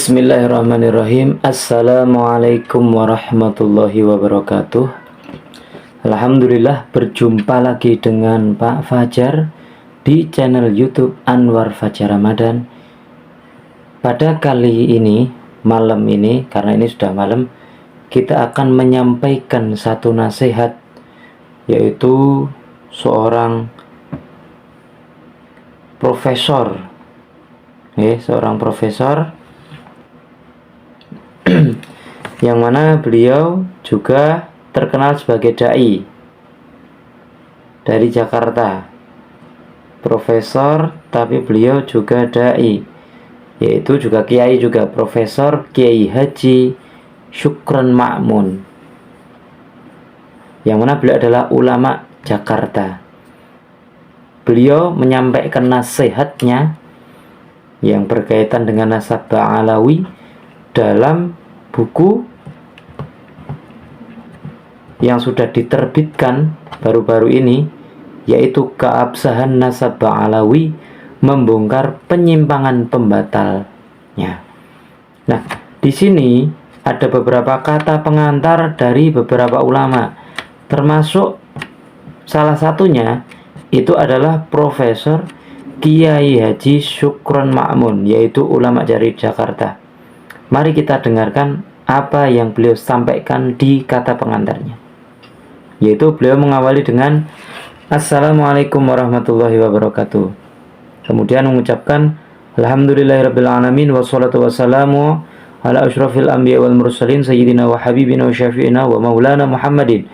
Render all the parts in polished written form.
Bismillahirrahmanirrahim. Assalamualaikum warahmatullahi wabarakatuh. Alhamdulillah, berjumpa lagi dengan Pak Fajar di channel YouTube Anwar Fajar Ramadan. Pada kali ini, malam ini, karena ini sudah malam, kita akan menyampaikan satu nasihat, yaitu seorang profesor, seorang profesor yang mana beliau juga terkenal sebagai dai dari Jakarta. Profesor, tapi beliau juga dai, yaitu juga kiai, juga Profesor Kiai Haji Syukron Ma'mun, yang mana beliau adalah ulama Jakarta. Beliau menyampaikan nasihatnya yang berkaitan dengan nasab Ba'alawi dalam buku yang sudah diterbitkan baru-baru ini, yaitu Keabsahan Nasab Ba'alawi, membongkar penyimpangan pembatalnya. Nah, di sini ada beberapa kata pengantar dari beberapa ulama, termasuk salah satunya itu adalah Profesor Kiai Haji Syukron Ma'mun, yaitu ulama dari Jakarta. Mari kita dengarkan apa yang beliau sampaikan di kata pengantarnya, yaitu beliau mengawali dengan Assalamualaikum warahmatullahi wabarakatuh, kemudian mengucapkan Alhamdulillahirabbil alamin wassalatu wassalamu ala asyrafil anbiya wal mursalin sayyidina wa habibina wa syafi'ina wa maulana Muhammadin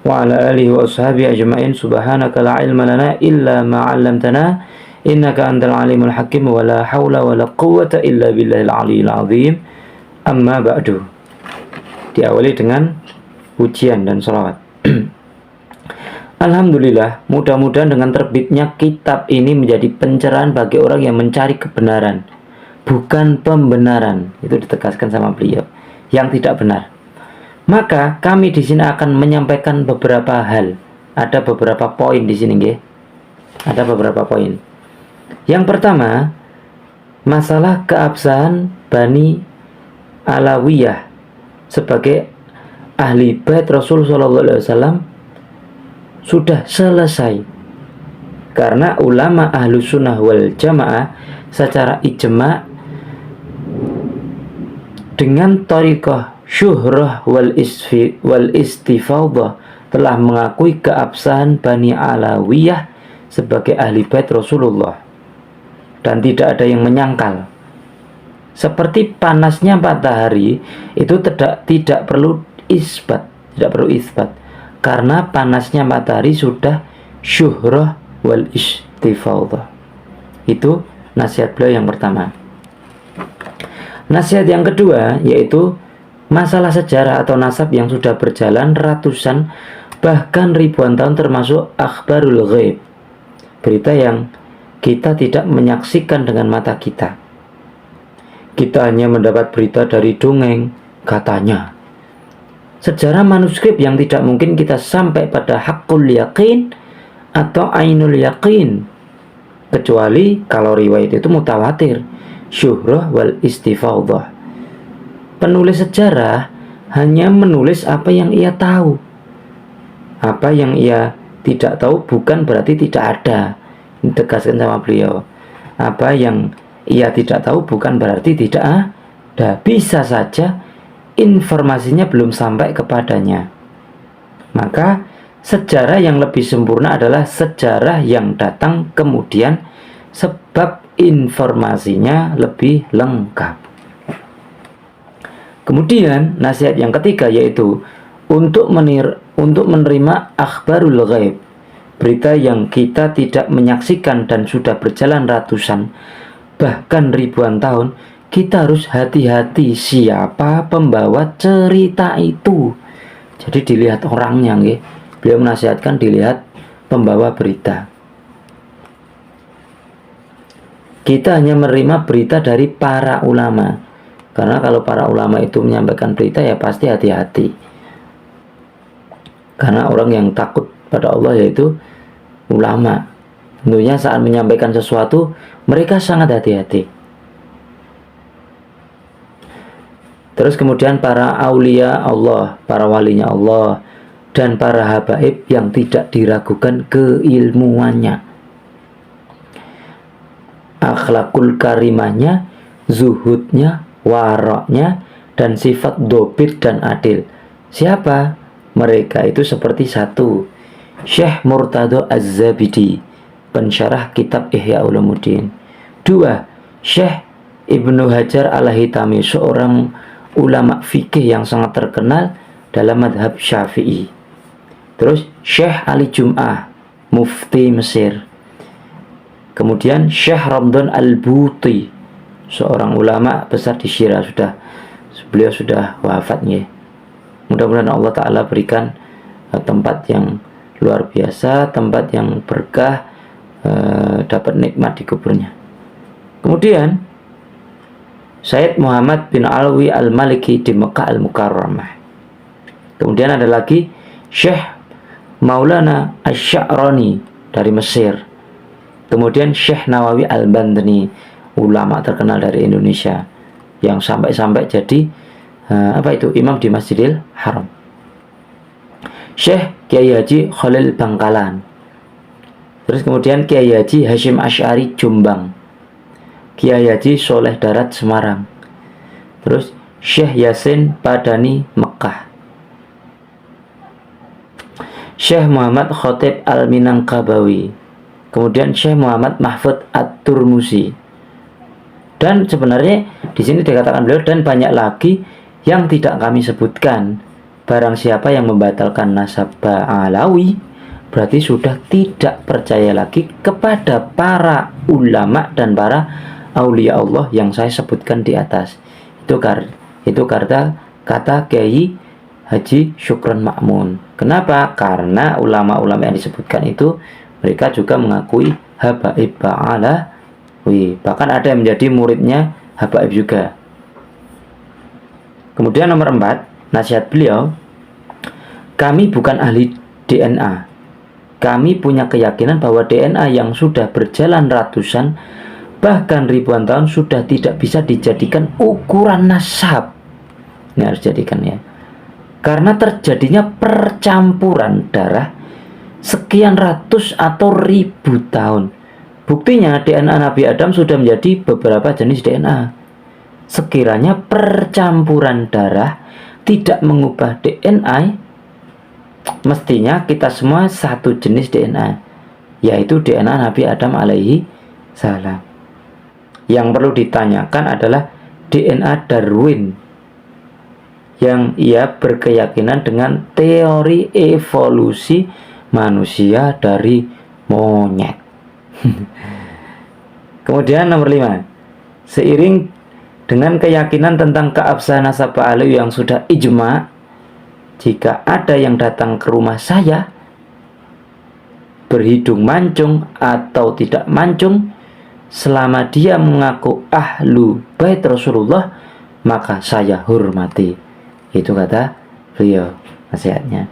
wa ala alihi wa ashabihi ajma'in. Subhanaka la ilma lana illa ma 'allamtana innaka antal alimul hakim wa la haula wa la quwwata illa billahil aliyil azim. Amma ba'du. Diawali dengan pujian dan sholawat. Alhamdulillah, mudah-mudahan dengan terbitnya kitab ini menjadi pencerahan bagi orang yang mencari kebenaran, bukan pembenaran. Itu ditegaskan sama beliau, yang tidak benar. Maka kami di sini akan menyampaikan beberapa hal. Ada beberapa poin di sini, nggih. Ada beberapa poin. Yang pertama, masalah keabsahan Bani Alawiyah sebagai ahli bait Rasul SAW sudah selesai, karena ulama ahlu sunnah wal jamaah secara ijma' dengan thariqah syuhrah wal istifaudah telah mengakui keabsahan Bani Alawiyah sebagai ahli bait Rasulullah, dan tidak ada yang menyangkal. Seperti panasnya matahari itu tidak perlu isbat, karena panasnya matahari sudah syuhrah wal istifaudah. Itu nasihat beliau yang pertama. Nasihat yang kedua yaitu masalah sejarah atau nasab yang sudah berjalan ratusan bahkan ribuan tahun, termasuk akhbarul ghaib, berita yang kita tidak menyaksikan dengan mata kita. Kita hanya mendapat berita dari dongeng, katanya. Sejarah manuskrip yang tidak mungkin kita sampai pada hakul yakin atau ainul yakin, kecuali kalau riwayat itu mutawatir, syuhrah wal istifaudah. Penulis sejarah hanya menulis apa yang ia tahu. Apa yang ia tidak tahu bukan berarti tidak ada. Ini tegaskan sama beliau. Apa yang ia tidak tahu bukan berarti tidak ada. Bisa saja informasinya belum sampai kepadanya. Maka sejarah yang lebih sempurna adalah sejarah yang datang kemudian, sebab informasinya lebih lengkap. Kemudian nasihat yang ketiga yaitu untuk menerima akhbarul ghaib, berita yang kita tidak menyaksikan dan sudah berjalan ratusan bahkan ribuan tahun. Kita harus hati-hati siapa pembawa cerita itu. Jadi dilihat orangnya, nggih. Beliau menasihatkan dilihat pembawa berita. Kita hanya menerima berita dari para ulama, karena kalau para ulama itu menyampaikan berita ya pasti hati-hati. Karena orang yang takut pada Allah yaitu ulama. Tentunya saat menyampaikan sesuatu mereka sangat hati-hati. Terus kemudian para aulia Allah, para walinya Allah, dan para habaib yang tidak diragukan keilmuannya, akhlakul karimahnya, zuhudnya, waroknya, dan sifat dobit dan adil. Siapa? Mereka itu seperti satu, Syekh Murtado Az-Zabidi, pensyarah kitab Ihya Ulumuddin. Dua, Syekh Ibnu Hajar Al-Hitami, seorang ulama fikih yang sangat terkenal dalam madhab Syafi'i. Terus Syekh Ali Jum'ah, mufti Mesir. Kemudian Syekh Ramdan Al-Buti, seorang ulama besar di Syria, beliau sudah wafatnya. Mudah-mudahan Allah Ta'ala berikan tempat yang luar biasa, tempat yang berkah, dapat nikmat di kuburnya. Kemudian Sayyid Muhammad bin Alwi Al-Maliki di Mekah Al-Mukarramah. Kemudian ada lagi Syekh Maulana Asy-Sya'rani dari Mesir. Kemudian Syekh Nawawi Al-Bandani, ulama terkenal dari Indonesia, yang sampai-sampai jadi imam di Masjidil Haram. Syekh Kiai Haji Khalil Bangkalan. Terus kemudian Kiai Haji Hashim Asy'ari Jombang, Kiai Haji Soleh Darat Semarang. Terus Syekh Yasin Padani Mekah, Syekh Muhammad Khotib Al-Minangkabawi, kemudian Syekh Muhammad Mahfud At-Turmusi. Dan sebenarnya di sini dikatakan beliau dan banyak lagi yang tidak kami sebutkan. Barang siapa yang membatalkan nasab Ba'alawi, berarti sudah tidak percaya lagi kepada para ulama dan para aulia Allah yang saya sebutkan di atas. Itu kata Kiai Haji Syukron Ma'mun. Kenapa? Karena ulama-ulama yang disebutkan itu mereka juga mengakui habaib Ba'alawi. Bahkan ada yang menjadi muridnya habaib juga. Kemudian nomor 4, nasihat beliau, kami bukan ahli DNA. Kami punya keyakinan bahwa DNA yang sudah berjalan ratusan bahkan ribuan tahun sudah tidak bisa dijadikan ukuran nasab. Ini harus jadikan ya. Karena terjadinya percampuran darah sekian ratus atau ribu tahun. Buktinya DNA Nabi Adam sudah menjadi beberapa jenis DNA. Sekiranya percampuran darah tidak mengubah DNA, mestinya kita semua satu jenis DNA, yaitu DNA Nabi Adam alaihi salam. Yang perlu ditanyakan adalah DNA Darwin, yang ia berkeyakinan dengan teori evolusi manusia dari monyet. Kemudian nomor 5, seiring dengan keyakinan tentang keabsahan nasab Ba'alawi yang sudah ijma, jika ada yang datang ke rumah saya berhidung mancung atau tidak mancung, selama dia mengaku ahlu bait Rasulullah, maka saya hormati. Itu kata beliau nasihatnya.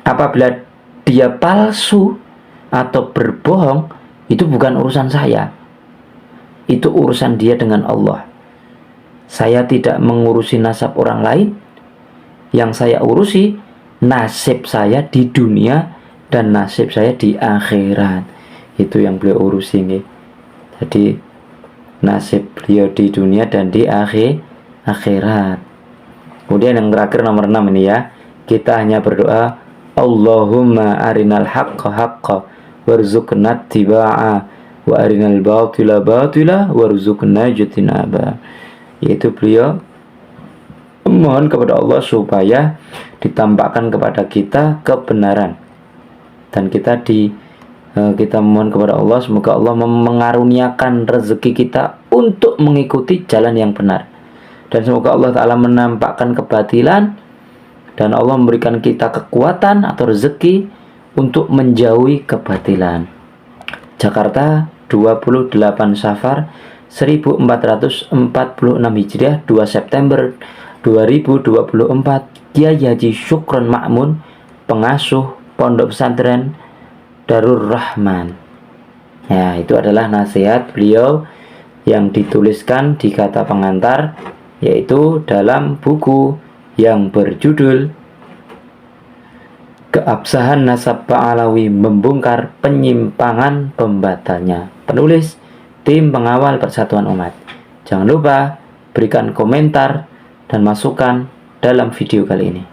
Apabila dia palsu atau berbohong, itu bukan urusan saya, itu urusan dia dengan Allah. Saya tidak mengurusi nasab orang lain. Yang saya urusi nasib saya di dunia dan nasib saya di akhirat. Itu yang beliau urusi nih. Jadi nasib beliau di dunia dan di akhirat. Kemudian yang terakhir nomor 6 ini ya. Kita hanya berdoa, Allahumma arinal haqqa haqqa warzuqna tiba'a wa arinal batila batila warzuqna jutinaba. Yaitu beliau mohon kepada Allah supaya ditampakkan kepada kita kebenaran, dan kita mohon kepada Allah semoga Allah mengaruniakan rezeki kita untuk mengikuti jalan yang benar, dan semoga Allah Ta'ala menampakkan kebatilan, dan Allah memberikan kita kekuatan atau rezeki untuk menjauhi kebatilan. Jakarta, 28 Safar 1446 Hijriah, 2 September 2024. Kiai Haji Syukron Ma'mun, pengasuh Pondok Pesantren Darur Rahman. Ya, itu adalah nasihat beliau yang dituliskan di kata pengantar yaitu dalam buku yang berjudul Keabsahan Nasab Ba'alawi Membongkar Penyimpangan Pembatalnya, penulis Tim Pengawal Persatuan Umat. Jangan lupa berikan komentar dan masukan dalam video kali ini.